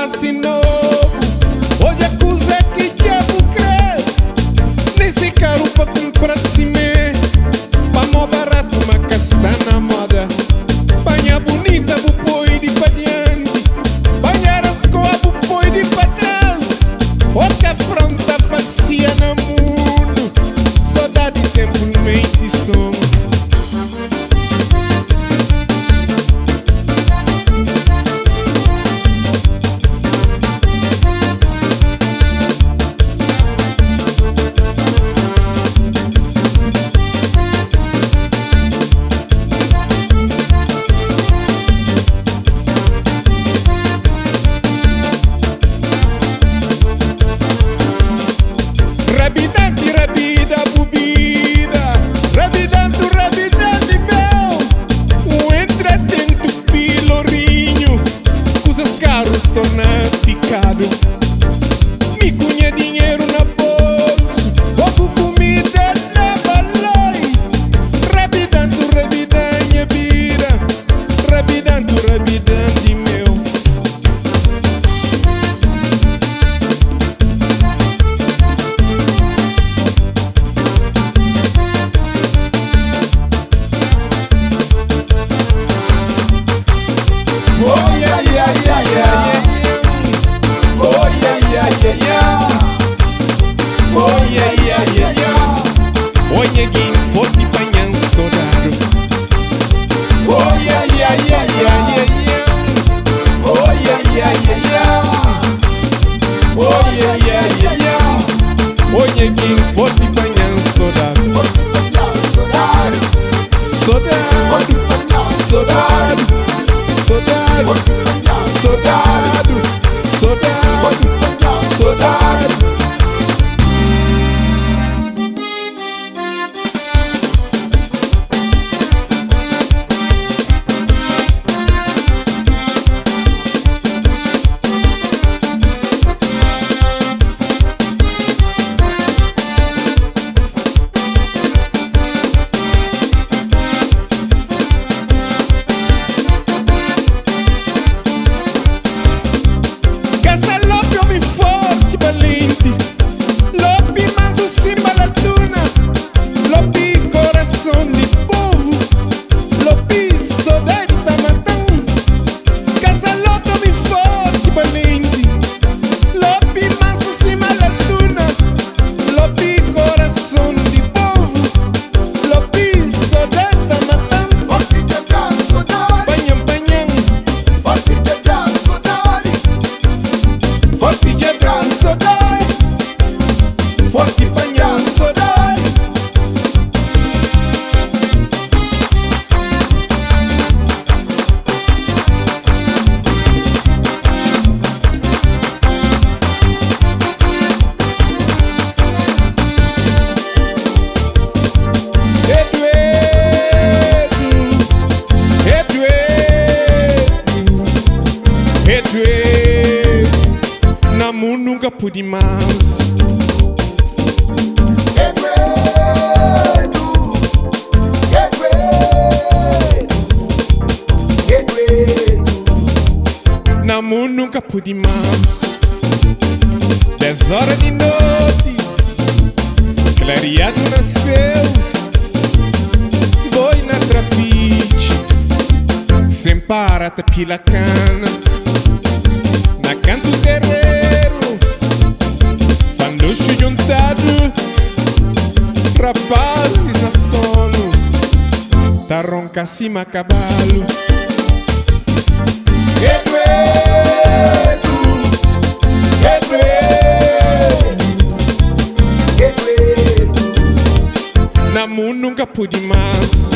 assim novo. Hoje acusa que diabo crê. Nem se caro pra comprar cimê. Pa mó barato, mas que está na moda. Banha bonita, bupoi de pra diante. Banha rascoa, bupoi de pra trás. O que afronta facia no mundo. Saudade de tempo no meio de estômago. Rabidante, rabida, bubida. Rabidante, rabidante, meu. O entretento pilorinho. Cusas caros torna picado. Me cunha dinheiro na bolsa. Pouco comida na balai. Rabidante, rabidante, vida. Rabidante, rabidante, meu. Oh yeah yeah yeah yeah. Oh yeah yeah yeah yeah. Oh yeah yeah yeah yeah. O neguinho forte banhando soldado. Oh yeah yeah yeah yeah. Oh yeah yeah yeah yeah. Oh yeah yeah yeah yeah. O neguinho forte banhando soldado. Soldado, Soldado, soldado, soldado, soldado, soldado, soldado. Casa lopi homem forte, valente. Lopi mas o cima da tuna. Lopi coração de povo. Lopi saudade da matão. Casa lopi homem forte, valente. Lopi mas o cima da tuna. Lopi coração de povo. Lopi saudade da matão. Forte de atrás, soldado. Banham, banham. Forte de atrás, soldado. Forte de atrás, saudade. Forte banhar, saudade. Eduedo, na mundo nunca pude mais. Na mundo nunca pude mais. 10 horas de noite, clareado nasceu. Boi na trapite, sem parar tá pila cana. Na canto terreiro, fanducho juntado. Rapazes na sono, tá ronca acima cavalo. Na mundo nunca pude mais.